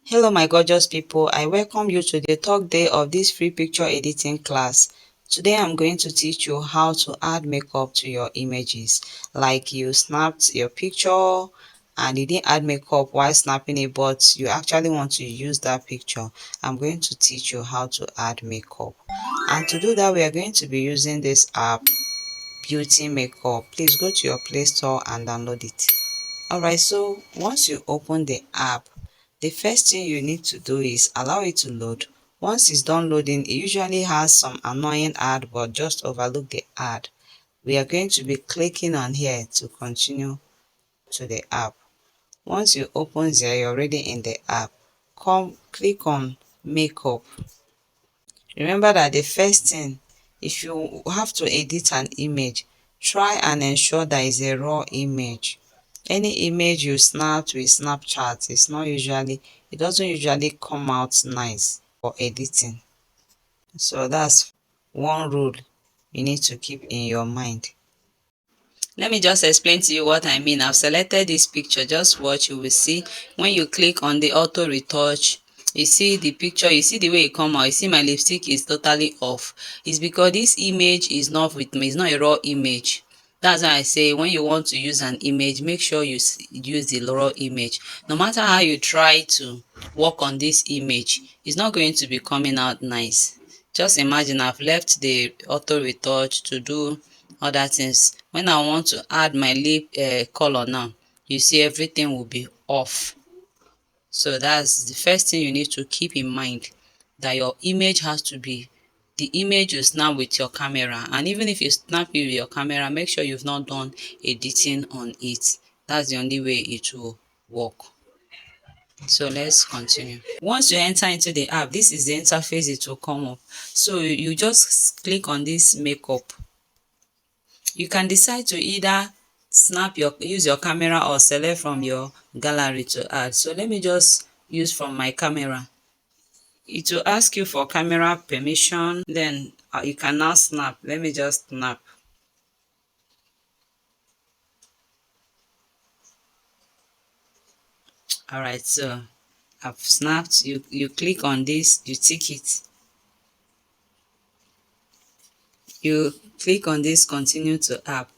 Hello my gorgeous people, I welcome you to the third day of this free picture editing class. Today I'm going to teach you how to add makeup to your images. Like you snapped your picture and you didn't add makeup while snapping it, but you actually want to use that picture. I'm going to teach you how to add makeup. And to do that, we are going to be using this app, Beauty Makeup. Please go to your Play Store and download it. Alright, so once you open the app, the first thing you need to do is allow it to load. Once it's done loading, it usually has some annoying ad, but just overlook the ad. We are going to be clicking on here to continue to the app. Once you open there, you're already in the app. Click on makeup. Remember that the first thing, if you have to edit an image, try and ensure that it's a raw image. Any image you snapped with Snapchat, it doesn't usually come out nice for editing. So that's one rule you need to keep in your mind. Let me just explain to you what I mean. I've selected this picture. Just watch. You will see when you click on the auto retouch, you see the picture, you see the way it come out. You see my lipstick is totally off. It's because this image is not with me. It's not a raw image. That's why I say when you want to use an image, make sure you use the raw image. No matter how you try to work on this image, it's not going to be coming out nice. Just imagine I've left the auto retouch to do other things. When I want to add my lip color now, you see everything will be off. So that's the first thing you need to keep in mind, that your image has to be the image you snap with your camera. And even if you snap it with your camera, make sure you've not done editing on it. That's the only way it will work. So let's continue. Once you enter into the app, this is the interface it will come up. So you just click on this makeup. You can decide to either use your camera or select from your gallery to add. So let me just use from my camera. It will ask you for camera permission, then you can now snap. Let me just snap. Alright, so I've snapped. You click on this, you tick it. You click on this continue to app.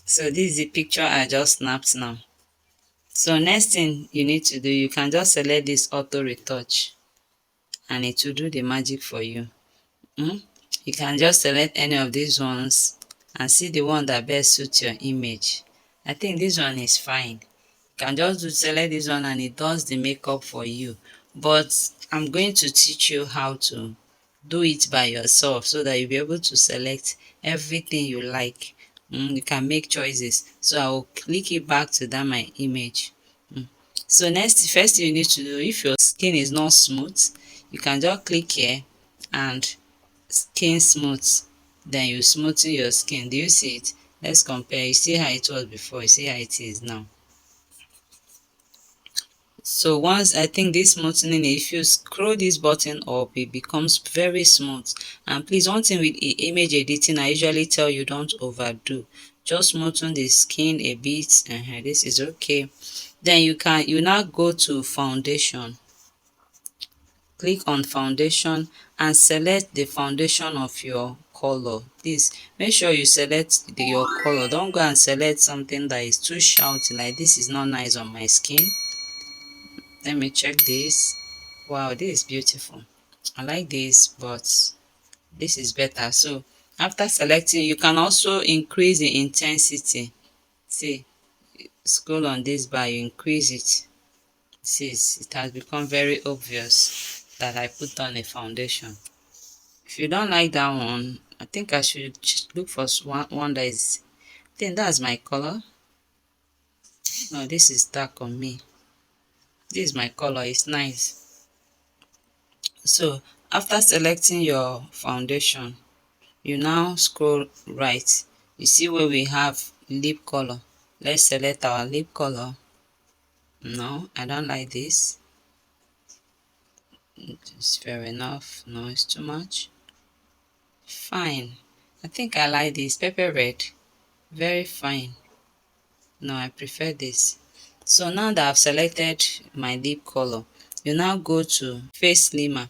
So this is the picture I just snapped now. So next thing you need to do, you can just select this auto retouch and it will do the magic for you. You can just select any of these ones and see the one that best suits your image. I think this one is fine. You can just select this one and it does the makeup for you. But I'm going to teach you how to do it by yourself so that you'll be able to select everything you like. You can make choices. So I will click it back to that my image. So first thing you need to do, if your skin is not smooth, you can just click here and skin smooth, then you smoothen your skin. Do you see it? Let's compare. You see how it was before, you see how it is now. So once I think this smoothing, if you scroll this button up, it becomes very smooth. And please, one thing with image editing, I usually tell you don't overdo. Just smoothen the skin a bit. This is okay. Then you now go to foundation. Click on foundation and select the foundation of your color. Please make sure you select your color. Don't go and select something that is too shouty, like this is not nice on my skin. Let me check this. Wow, this is beautiful. I like this, but this is better. So after selecting, you can also increase the intensity. See, scroll on this bar, you increase it. See, it has become very obvious that I put on a foundation. If you don't like that one, I think I should look for one that is, I think that's my color. No, this is dark on me. This is my color, it's nice. So after selecting your foundation, you now scroll right. You see where we have lip color. Let's select our lip color. No, I don't like this. It's fair enough. No, it's too much. Fine. I think I like this pepper red. Very fine. No, I prefer this. So now that I've selected my lip color, you now go to face slimmer.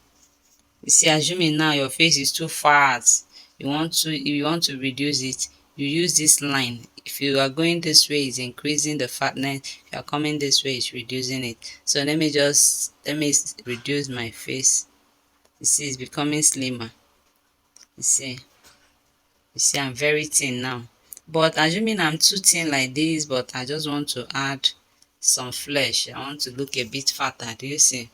You see, assuming now your face is too fat, you want to reduce it, you use this line. If you are going this way, it's increasing the fatness. If you are coming this way, it's reducing it. So let me reduce my face. You see, it's becoming slimmer. You see I'm very thin now. But assuming I'm too thin like this, but I just want to add some flesh, I want to look a bit fatter. Do you see?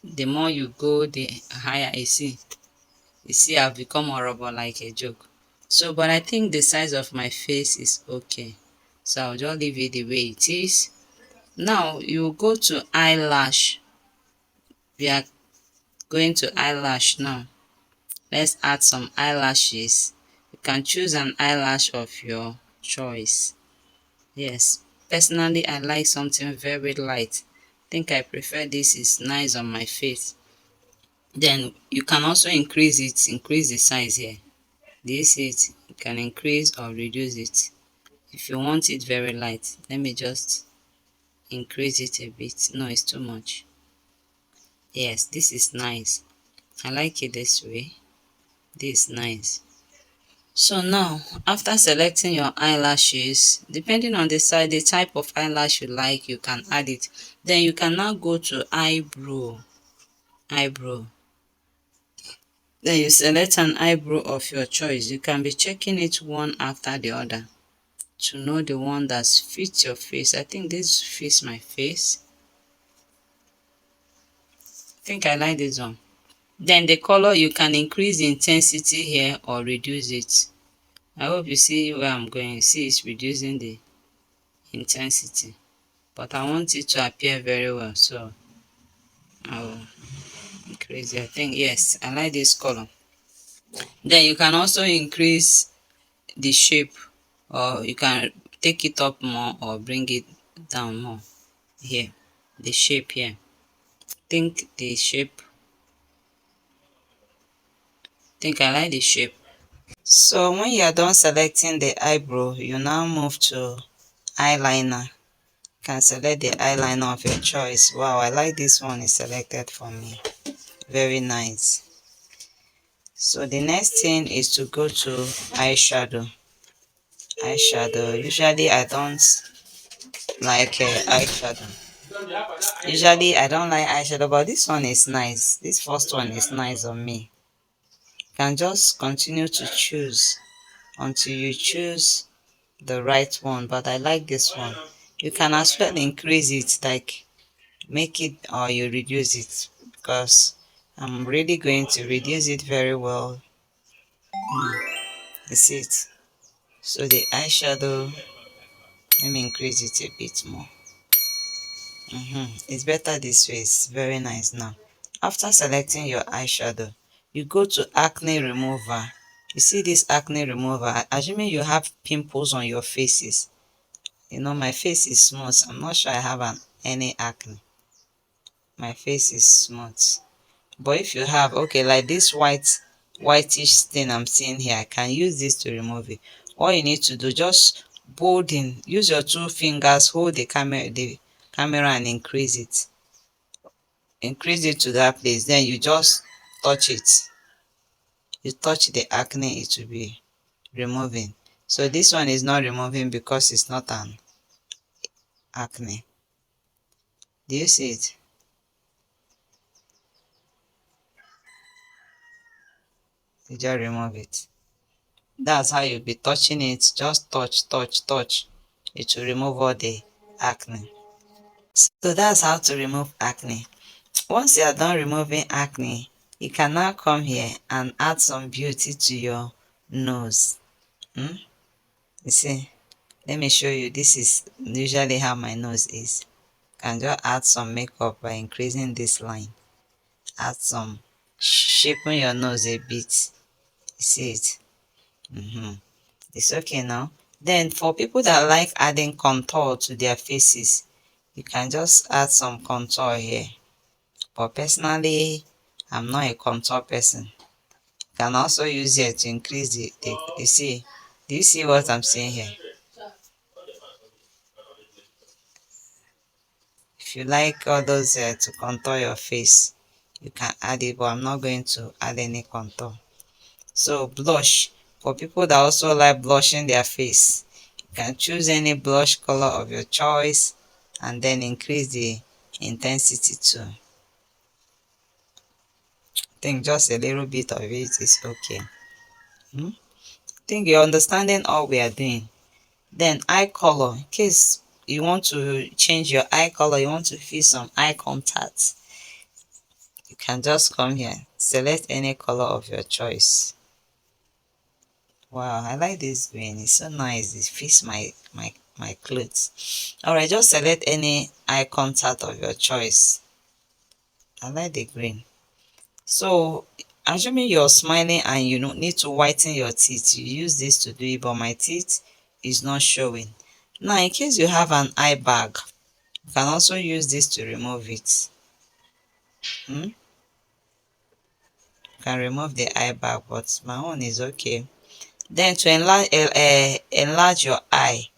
The more you go, the higher. You see I've become horrible like a joke. So but I think the size of my face is okay, so I'll just leave it the way it is. Now you go to eyelash. We are going to eyelash now. Let's add some eyelashes. You can choose an eyelash of your choice. Yes, personally I like something very light. I think I prefer this, is nice on my face. Then you can also increase the size here. This it, you can increase or reduce it if you want it very light. Let me just increase it a bit. No, it's too much. Yes, this is nice. I like it this way. This is nice. So now, after selecting your eyelashes, depending on the type of eyelash you like, you can add it. Then you can now go to eyebrow. Then you select an eyebrow of your choice. You can be checking it one after the other to know the one that fits your face. I think this fits my face. I think I like this one. Then the color, you can increase the intensity here or reduce it. I hope you see where I'm going. See, it's reducing the intensity, but I want it to appear very well, so I will increase it. I think, yes, I like this color. Then you can also increase the shape, or you can take it up more or bring it down more. Here, the shape here. Think the shape. Think I like the shape. So when you are done selecting the eyebrow, you now move to eyeliner. You can select the eyeliner of your choice. Wow, I like this one is selected for me. Very nice. So the next thing is to go to eyeshadow. Usually I don't like eyeshadow. Usually I don't like eyeshadow, but this one is nice. This first one is nice on me. You can just continue to choose until you choose the right one, but I like this one. You can as well increase it, like make it, or you reduce it, because I'm really going to reduce it very well. You see it? So the eyeshadow, let me increase it a bit more. It's better this way. It's very nice. Now after selecting your eyeshadow, you go to acne remover. You see this acne remover, assuming you have pimples on your faces. You know, my face is smooth. I'm not sure I have any acne. My face is smooth. But if you have, okay, like this whitish thing I'm seeing here, I can use this to remove it. All you need to do, just hold in, use your two fingers, hold the camera and increase it. Increase it to that place. Then you just touch it. You touch the acne, it will be removing. So this one is not removing because it's not an acne. Do you see it? You just remove it. That's how you'll be touching it. Just touch, touch, touch. It will remove all the acne. So that's how to remove acne. Once you are done removing acne, you can now come here and add some beauty to your nose. You see, let me show you. This is usually how my nose is. You can just add some makeup by increasing this line. Add some, shaping your nose a bit. You see it? It's okay now. Then for people that like adding contour to their faces, you can just add some contour here. But personally, I'm not a contour person. You can also use it to increase the you see. Do you see what I'm saying here? If you like all those to contour your face, you can add it, but I'm not going to add any contour. So blush, for people that also like blushing their face, you can choose any blush color of your choice and then increase the intensity too. I think just a little bit of it is okay. I think you're understanding all we are doing. Then eye color, in case you want to change your eye color, you want to feel some eye contact, you can just come here, select any color of your choice. Wow, I like this green. It's so nice. It fits my clothes. Alright, just select any eye contact of your choice. I like the green. So, assuming you're smiling and you don't need to whiten your teeth, you use this to do it, but my teeth is not showing. Now, in case you have an eye bag, you can also use this to remove it. You can remove the eye bag, but my own is okay. Then to enlarge your eye,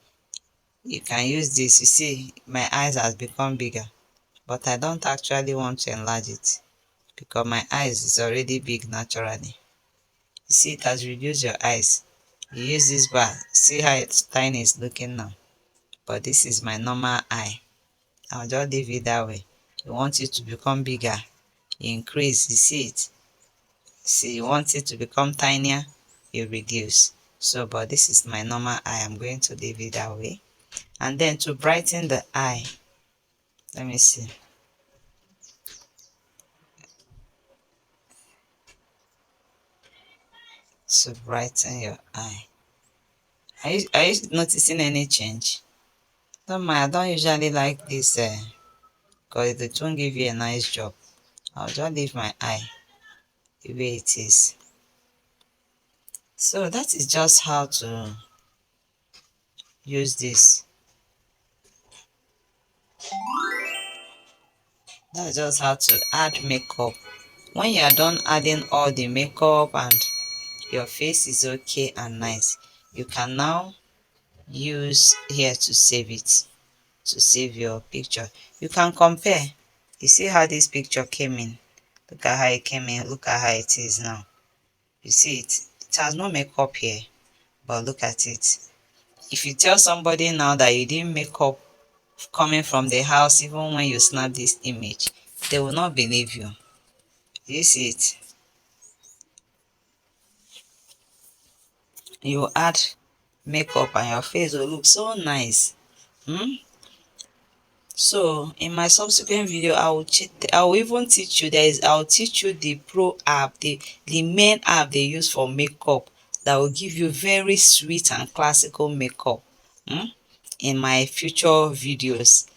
you can use this. You see, my eyes has become bigger, but I don't actually want to enlarge it because my eyes is already big naturally. You see, it has reduced your eyes. You use this bar, see how it's tiny it's looking now, but this is my normal eye. I'll just leave it that way. You want it to become bigger, you increase. You see it, see, you want it to become tinier, you reduce. So, but this is my normal eye. I'm going to leave it that way. And then to brighten the eye, let me see. To brighten your eye, are you noticing any change? Don't mind, I don't usually like this because it won't give you a nice job. I'll just leave my eye the way it is. So that is just how to use this. That's just how to add makeup. When you are done adding all the makeup and your face is okay and nice, you can now use here to save it, to save your picture. You can compare. You see how this picture came in? Look at how it came in. Look at how it is now. You see it? It has no makeup here, but look at it. If you tell somebody now that you didn't make up coming from the house, even when you snap this image, they will not believe you. You see it? You add makeup and your face will look so nice. So in my subsequent video, I will even teach you. I'll teach you the pro app, the main app they use for makeup that will give you very sweet and classical makeup. In my future videos,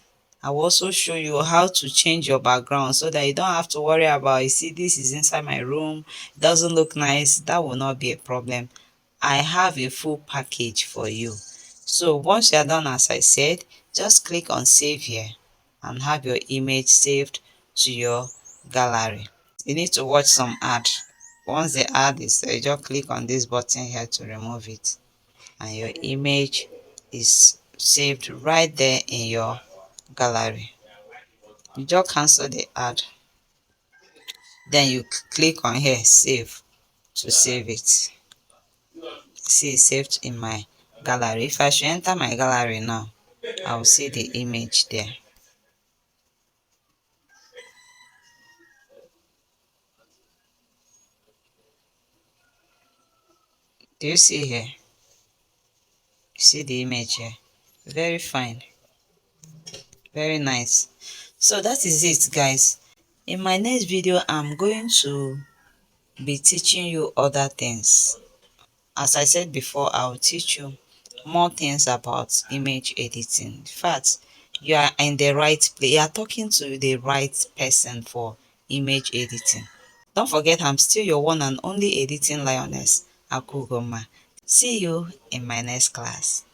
I will also show you how to change your background so that you don't have to worry about, you see, this is inside my room, it doesn't look nice. That will not be a problem. I have a full package for you. So once you are done, as I said, just click on save here and have your image saved to your gallery. You need to watch some ad. Once the ad is there, you just click on this button here to remove it, and your image is saved right there in your gallery. You just cancel the ad, then you click on here save to save it. See, it's saved in my gallery. If I should enter my gallery now, I will see the image there. Do you see here? You see the image here? Very fine, very nice. So that is it, guys. In my next video, I'm going to be teaching you other things. As I said before, I will teach you more things about image editing. In fact, you are in the right place. You are talking to the right person for image editing. Don't forget, I'm still your one and only editing lioness, Akugoma. See you in my next class.